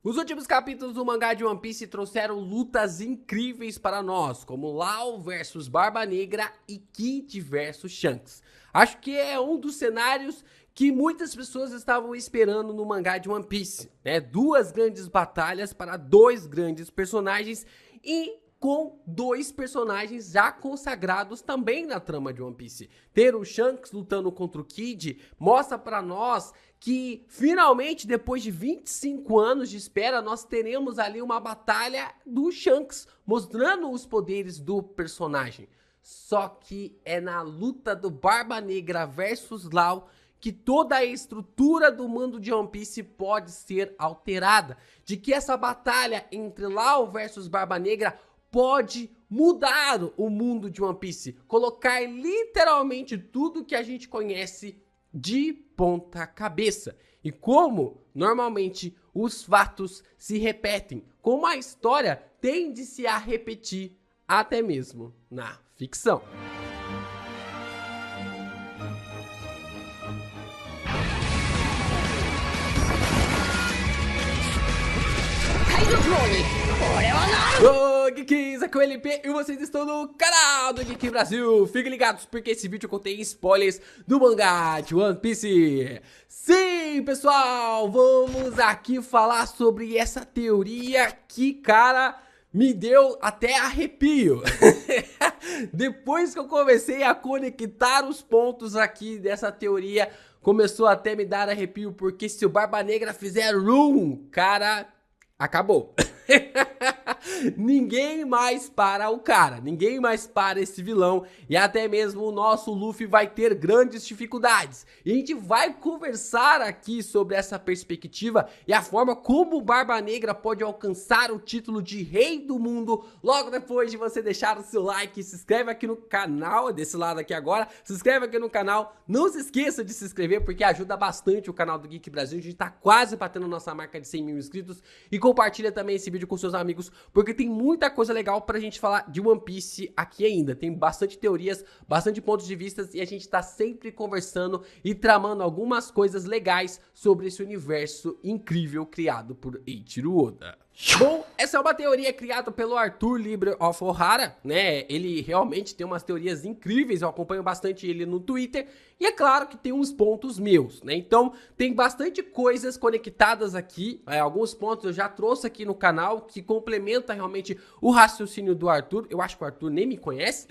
Os últimos capítulos do mangá de One Piece trouxeram lutas incríveis para nós, como Law versus Barba Negra e Kid versus Shanks. Acho que é um dos cenários que muitas pessoas estavam esperando no mangá de One Piece, né? Duas grandes batalhas para dois grandes personagens e com dois personagens já consagrados também na trama de One Piece. Ter o Shanks lutando contra o Kid mostra para nós que finalmente, depois de 25 anos de espera, nós teremos ali uma batalha do Shanks, mostrando os poderes do personagem. Só que é na luta do Barba Negra versus Law que toda a estrutura do mundo de One Piece pode ser alterada. De que essa batalha entre Law versus Barba Negra pode mudar o mundo de One Piece, colocar literalmente tudo que a gente conhece de ponta cabeça. E como normalmente os fatos se repetem, como a história tende-se a repetir até mesmo na ficção. Ô, Geeks, aqui é o LP e vocês estão no canal do Geek Brasil. Fiquem ligados porque esse vídeo contém spoilers do mangá de One Piece. Sim, pessoal, vamos aqui falar sobre essa teoria que, cara, me deu até arrepio. Depois que eu comecei a conectar os pontos aqui dessa teoria, começou até me dar arrepio, porque se o Barba Negra fizer cara, acabou. Ninguém mais para o cara, ninguém mais para esse vilão, e até mesmo o nosso Luffy vai ter grandes dificuldades. E a gente vai conversar aqui sobre essa perspectiva e a forma como o Barba Negra pode alcançar o título de rei do mundo logo depois de você deixar o seu like. Se inscreve aqui no canal, desse lado aqui agora, se inscreve aqui no canal, não se esqueça de se inscrever porque ajuda bastante o canal do Geek Brasil. A gente tá quase batendo nossa marca de 100 mil inscritos, e compartilha também esse vídeo com seus amigos, porque tem muita coisa legal pra gente falar de One Piece aqui ainda. Tem bastante teorias, bastante pontos de vista, e a gente tá sempre conversando e tramando algumas coisas legais sobre esse universo incrível criado por Eiichiro Oda. Bom, essa é uma teoria criada pelo Arthur Libre of Ohara, né? Ele realmente tem umas teorias incríveis, eu acompanho bastante ele no Twitter, e é claro que tem uns pontos meus, né? Então, tem bastante coisas conectadas aqui, alguns pontos eu já trouxe aqui no canal, que complementa realmente o raciocínio do Arthur. Eu acho que o Arthur nem me conhece,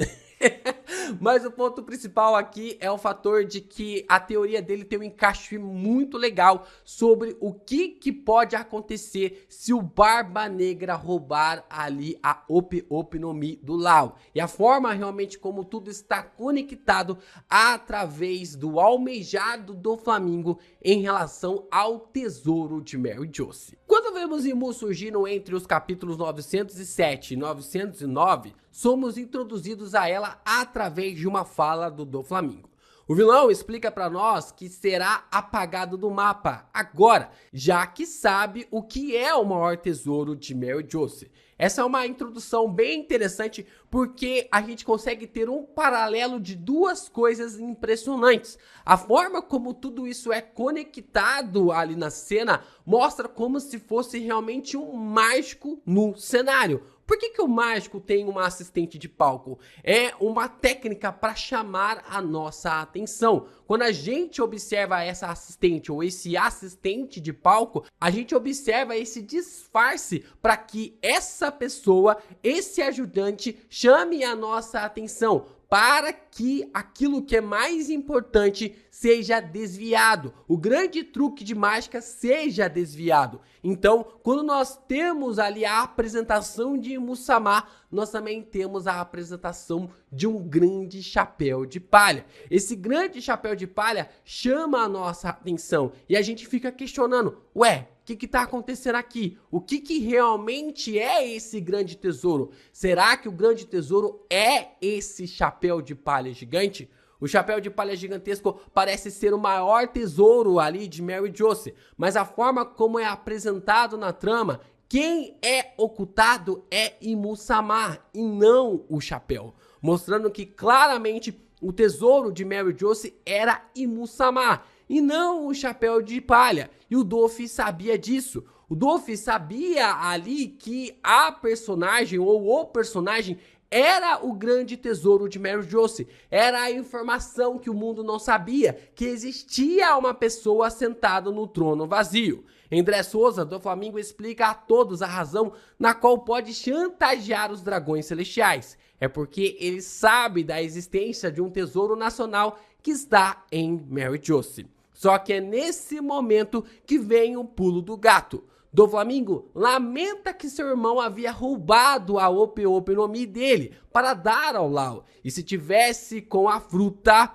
mas o ponto principal aqui é o fator de que a teoria dele tem um encaixe muito legal sobre o que pode acontecer se o Barba Negra roubar ali a Ope Ope no Mi do Law. E a forma realmente como tudo está conectado através do almejado do Flamingo em relação ao tesouro de Mary Joce. Quando vemos Imu surgindo entre os capítulos 907 e 909, somos introduzidos a ela através de uma fala do Doflamingo. O vilão explica para nós que será apagado do mapa agora, já que sabe o que é o maior tesouro de Mary Joce. Essa é uma introdução bem interessante porque a gente consegue ter um paralelo de duas coisas impressionantes. A forma como tudo isso é conectado ali na cena mostra como se fosse realmente um mágico no cenário. Por que o mágico tem uma assistente de palco? É uma técnica para chamar a nossa atenção. Quando a gente observa essa assistente ou esse assistente de palco, a gente observa esse disfarce para que essa pessoa, esse ajudante, chame a nossa atenção, para que aquilo que é mais importante seja desviado, o grande truque de mágica seja desviado. Então, quando nós temos ali a apresentação de Imu-sama, nós também temos a apresentação de um grande chapéu de palha. Esse grande chapéu de palha chama a nossa atenção e a gente fica questionando, ué, o que está acontecendo aqui? O que realmente é esse grande tesouro? Será que o grande tesouro é esse chapéu de palha gigante? O chapéu de palha gigantesco parece ser o maior tesouro ali de Mary Joce, mas a forma como é apresentado na trama, quem é ocultado é Imu-sama e não o chapéu, mostrando que claramente o tesouro de Mary Joce era Imu-sama e não o chapéu de palha, e o Doffy sabia disso. O Doff sabia ali que a personagem ou o personagem era o grande tesouro de Mary Joce. Era a informação que o mundo não sabia, que existia uma pessoa sentada no trono vazio. Em Dressrosa, Doflamingo explica a todos a razão na qual pode chantagear os dragões celestiais. É porque ele sabe da existência de um tesouro nacional que está em Mary Joce. Só que é nesse momento que vem o pulo do gato. Doflamingo lamenta que seu irmão havia roubado a Ope-Ope no Mi dele para dar ao Law. E se tivesse com a fruta,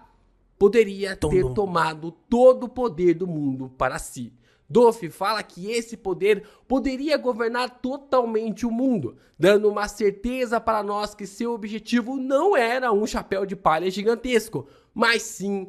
poderia ter tomado todo o poder do mundo para si. Doff fala que esse poder poderia governar totalmente o mundo, dando uma certeza para nós que seu objetivo não era um chapéu de palha gigantesco, mas sim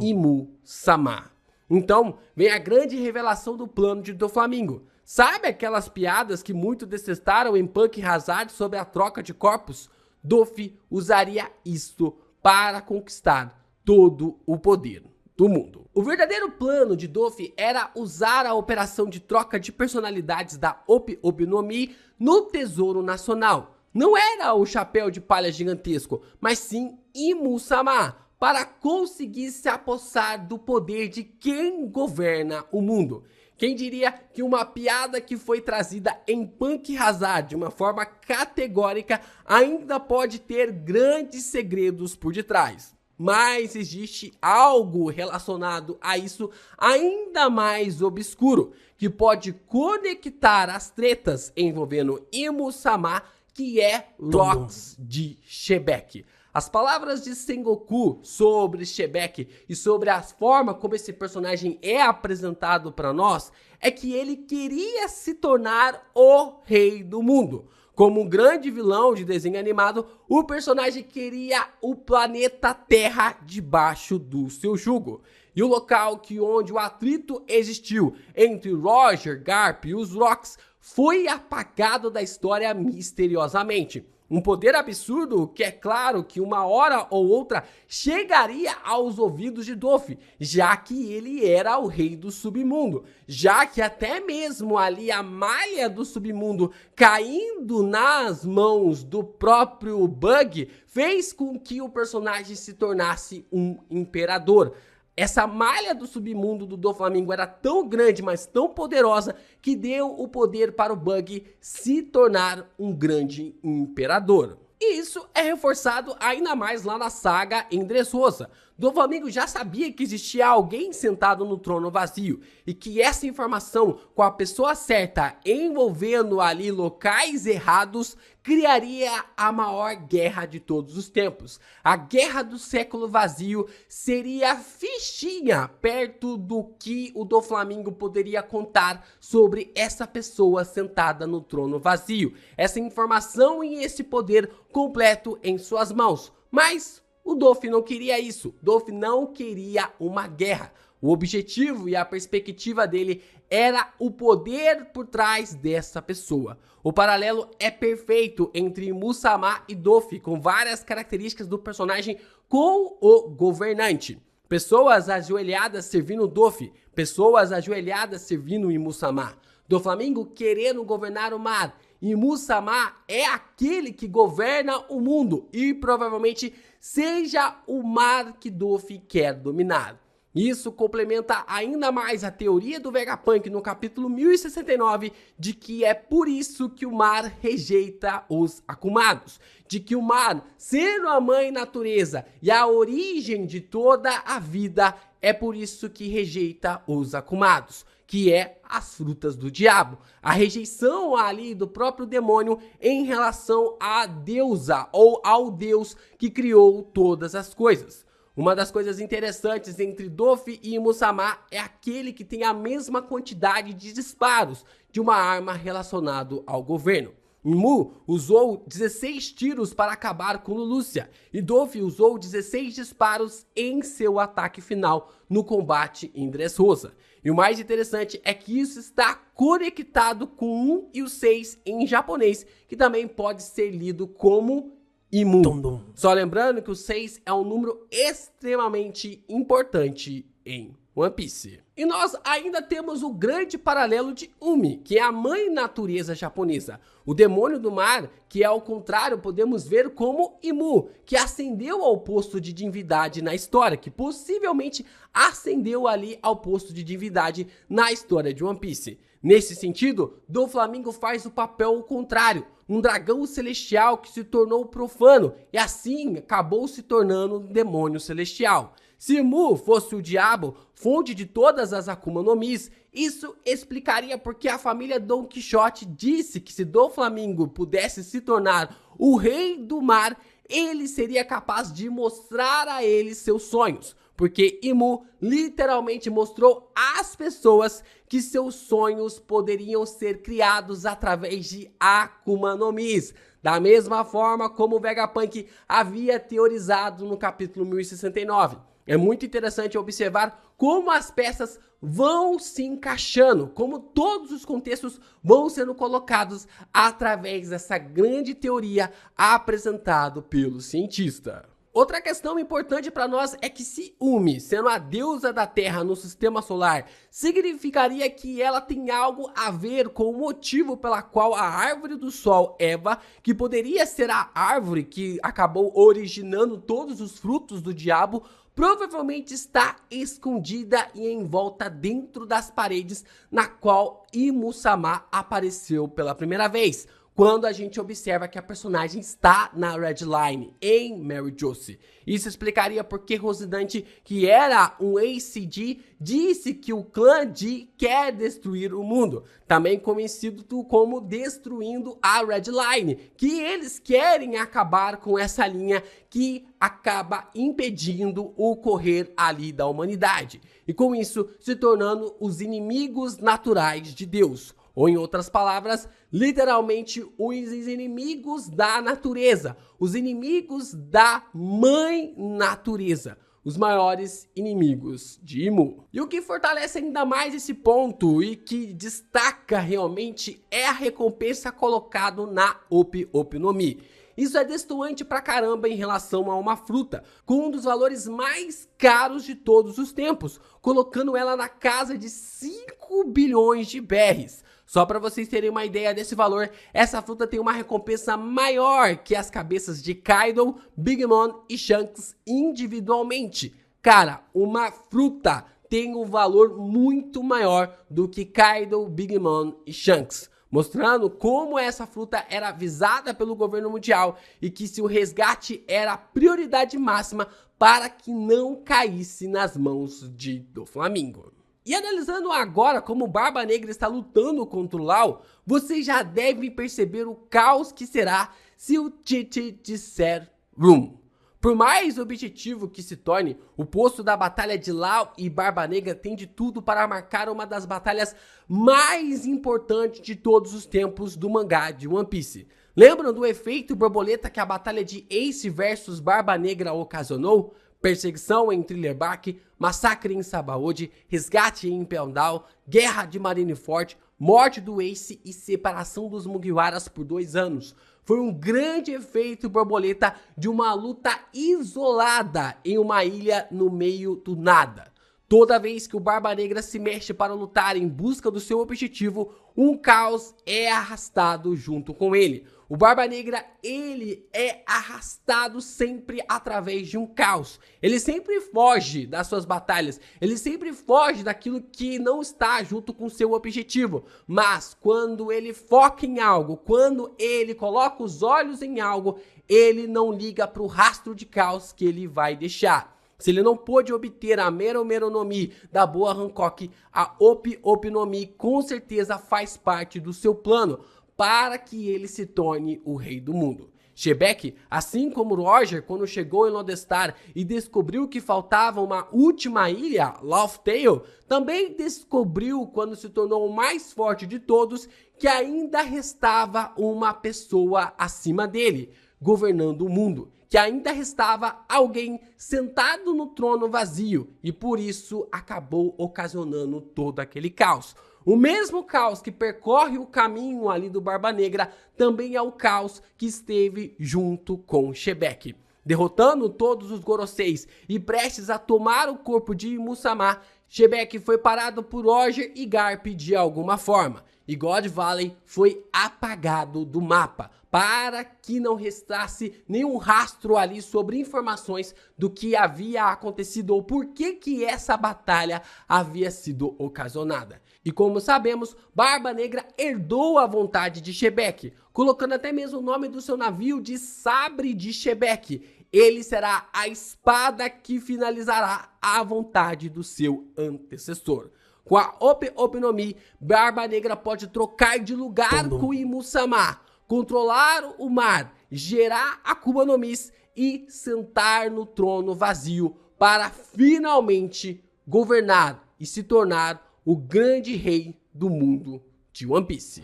Imu-sama. Então, vem a grande revelação do plano de Doflamingo. Sabe aquelas piadas que muitos detestaram em Punk Hazard sobre a troca de corpos? Doff usaria isso para conquistar todo o poder do mundo. O verdadeiro plano de Doff era usar a operação de troca de personalidades da Ope-Ope no Mi no Tesouro Nacional. Não era o chapéu de palha gigantesco, mas sim Imu-sama, para conseguir se apossar do poder de quem governa o mundo. Quem diria que uma piada que foi trazida em Punk Hazard de uma forma categórica ainda pode ter grandes segredos por detrás. Mas existe algo relacionado a isso ainda mais obscuro, que pode conectar as tretas envolvendo Imu-sama, que é Rocks de Shebeck. As palavras de Sengoku sobre Shebeck e sobre a forma como esse personagem é apresentado para nós é que ele queria se tornar o rei do mundo. Como um grande vilão de desenho animado, o personagem queria o planeta Terra debaixo do seu jugo. E o local onde o atrito existiu entre Roger, Garp e os Rocks foi apagado da história misteriosamente. Um poder absurdo que é claro que uma hora ou outra chegaria aos ouvidos de Doff, já que ele era o rei do submundo, já que até mesmo ali a malha do submundo caindo nas mãos do próprio Bug fez com que o personagem se tornasse um imperador. Essa malha do submundo do Doflamingo era tão grande, mas tão poderosa, que deu o poder para o Bug se tornar um grande imperador. E isso é reforçado ainda mais lá na saga em Dressrosa. Doflamingo já sabia que existia alguém sentado no trono vazio e que essa informação com a pessoa certa envolvendo ali locais errados criaria a maior guerra de todos os tempos. A guerra do século vazio seria fichinha perto do que o Doflamingo poderia contar sobre essa pessoa sentada no trono vazio. Essa informação e esse poder completo em suas mãos. Mas o Doff não queria isso. Doff não queria uma guerra. O objetivo e a perspectiva dele era o poder por trás dessa pessoa. O paralelo é perfeito entre Imu-sama e Doff, com várias características do personagem com o governante. Pessoas ajoelhadas servindo Doff, pessoas ajoelhadas servindo Imu-sama. Doflamingo querendo governar o mar. Imu-sama é aquele que governa o mundo e provavelmente seja o mar que Doff quer dominar. Isso complementa ainda mais a teoria do Vegapunk no capítulo 1069 de que é por isso que o mar rejeita os Akumados, de que o mar, sendo a mãe natureza e a origem de toda a vida, é por isso que rejeita os Akumados, que é as frutas do diabo. A rejeição ali do próprio demônio em relação à deusa ou ao Deus que criou todas as coisas. Uma das coisas interessantes entre Doff e Imu-sama é aquele que tem a mesma quantidade de disparos de uma arma relacionada ao governo. Imu usou 16 tiros para acabar com Lulusia e Doff usou 16 disparos em seu ataque final no combate em Dressrosa. E o mais interessante é que isso está conectado com o 1 e o 6 em japonês, que também pode ser lido como Imu. Só lembrando que o 6 é um número extremamente importante em One Piece. E nós ainda temos o grande paralelo de Umi, que é a mãe natureza japonesa. O demônio do mar, que ao contrário podemos ver como Imu, que ascendeu ao posto de divindade na história, que possivelmente ascendeu ali ao posto de divindade na história de One Piece. Nesse sentido, Doflamingo faz o papel contrário, um dragão celestial que se tornou profano e assim acabou se tornando um demônio celestial. Se Mu fosse o diabo, fonte de todas as Akuma no Mis, isso explicaria porque a família Don Quixote disse que se Doflamingo pudesse se tornar o rei do mar, ele seria capaz de mostrar a ele seus sonhos. Porque Imu literalmente mostrou às pessoas que seus sonhos poderiam ser criados através de Akuma no Mis. Da mesma forma como o Vegapunk havia teorizado no capítulo 1069. É muito interessante observar como as peças vão se encaixando, como todos os contextos vão sendo colocados através dessa grande teoria apresentada pelo cientista. Outra questão importante para nós é que se Umi, sendo a deusa da Terra no sistema solar, significaria que ela tem algo a ver com o motivo pela qual a árvore do sol, Eva, que poderia ser a árvore que acabou originando todos os frutos do diabo, provavelmente está escondida e envolta dentro das paredes na qual Imu-sama apareceu pela primeira vez, quando a gente observa que a personagem está na Red Line, em Mary Josie. Isso explicaria porque Rosinante, que era um ACD, disse que o clã G quer destruir o mundo, também conhecido como destruindo a Red Line, que eles querem acabar com essa linha que acaba impedindo o correr ali da humanidade, e com isso se tornando os inimigos naturais de Deus. Ou em outras palavras, literalmente os inimigos da natureza, os inimigos da mãe natureza, os maiores inimigos de Imu. E o que fortalece ainda mais esse ponto e que destaca realmente é a recompensa colocada na Opi Opi no Mi. Isso é destoante pra caramba em relação a uma fruta, com um dos valores mais caros de todos os tempos, colocando ela na casa de 5 bilhões de berries. Só para vocês terem uma ideia desse valor, essa fruta tem uma recompensa maior que as cabeças de Kaido, Big Mom e Shanks individualmente. Cara, uma fruta tem um valor muito maior do que Kaido, Big Mom e Shanks, mostrando como essa fruta era visada pelo governo mundial e que seu resgate era a prioridade máxima para que não caísse nas mãos de Doflamingo. E analisando agora como Barba Negra está lutando contra o Law, vocês já devem perceber o caos que será se o Tite disser Room. Por mais objetivo que se torne, o posto da batalha de Law e Barba Negra tem de tudo para marcar uma das batalhas mais importantes de todos os tempos do mangá de One Piece. Lembram do efeito borboleta que a batalha de Ace versus Barba Negra ocasionou? Perseguição em Thriller Bark, massacre em Sabaody, resgate em Impel Down, guerra de Marineford, morte do Ace e separação dos Mugiwaras por 2 anos. Foi um grande efeito borboleta de uma luta isolada em uma ilha no meio do nada. Toda vez que o Barba Negra se mexe para lutar em busca do seu objetivo, um caos é arrastado junto com ele. O Barba Negra, ele é arrastado sempre através de um caos. Ele sempre foge das suas batalhas. Ele sempre foge daquilo que não está junto com seu objetivo. Mas quando ele foca em algo, quando ele coloca os olhos em algo, ele não liga para o rastro de caos que ele vai deixar. Se ele não pôde obter a Mero Mero no Mi da boa Hancock, a Opi Opi no Mi com certeza faz parte do seu plano para que ele se torne o rei do mundo. Shebeck, assim como Roger, quando chegou em Lodestar e descobriu que faltava uma última ilha, Laughtale, também descobriu, quando se tornou o mais forte de todos, que ainda restava uma pessoa acima dele, governando o mundo, que ainda restava alguém sentado no trono vazio e por isso acabou ocasionando todo aquele caos. O mesmo caos que percorre o caminho ali do Barba Negra também é o caos que esteve junto com Shebeck. Derrotando todos os Goroseis e prestes a tomar o corpo de Imu-sama, Shebeck foi parado por Roger e Garp de alguma forma, e God Valley foi apagado do mapa, para que não restasse nenhum rastro ali sobre informações do que havia acontecido ou por que essa batalha havia sido ocasionada. E como sabemos, Barba Negra herdou a vontade de Shebeck, colocando até mesmo o nome do seu navio de Sabre de Shebeck. Ele será a espada que finalizará a vontade do seu antecessor. Com a Ope no Mi, Barba Negra pode trocar de lugar com Imu-sama, controlar o mar, gerar Akuma no Mis e sentar no trono vazio para finalmente governar e se tornar o grande rei do mundo de One Piece.